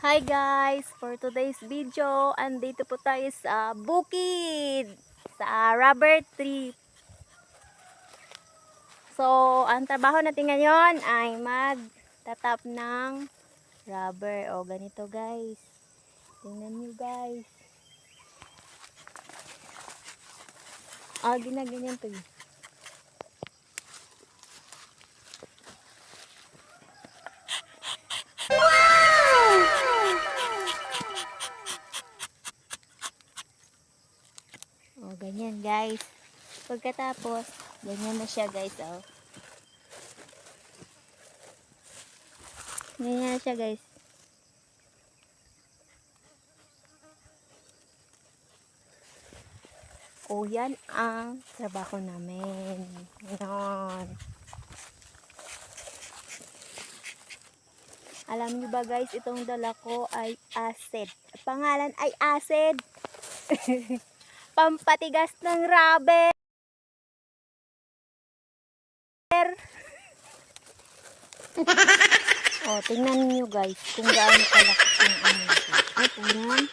Hi guys! For today's video, andito po tayo sa bukid, sa rubber tree. So, ang trabaho natin ngayon ay magtatap ng rubber. O, ganito guys. Tingnan nyo guys. Ginaganyan to. O, ganyan guys. Pagkatapos, ganyan na siya guys. O. Ganyan na siya guys. O, yan ang trabaho namin. Ngayon. Alam niyo ba guys, itong dala ko ay acid. Pangalan ay acid. Pampatigas ng rubber. O, tingnan niyo guys kung gaano kalaki yung ano. Ay, tingnan.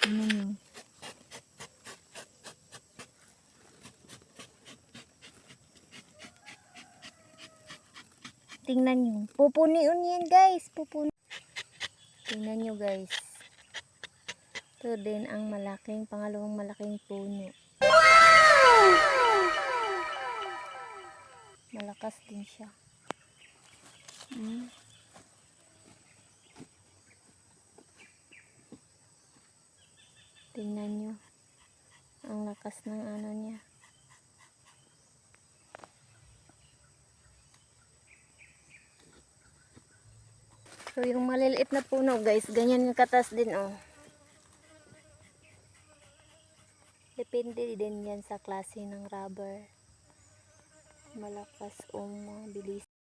Tingnan niyo. Tingnan niyo. Pupuniun yan guys. Pupuni. Tingnan niyo guys. Ito din ang pangalawang malaking puno. Malakas din siya. Tingnan nyo. Ang lakas ng ano niya. So yung maliliit na puno guys, ganyan yung katas din oh. Depende din yan sa klase ng rubber. Malakas o mabilis.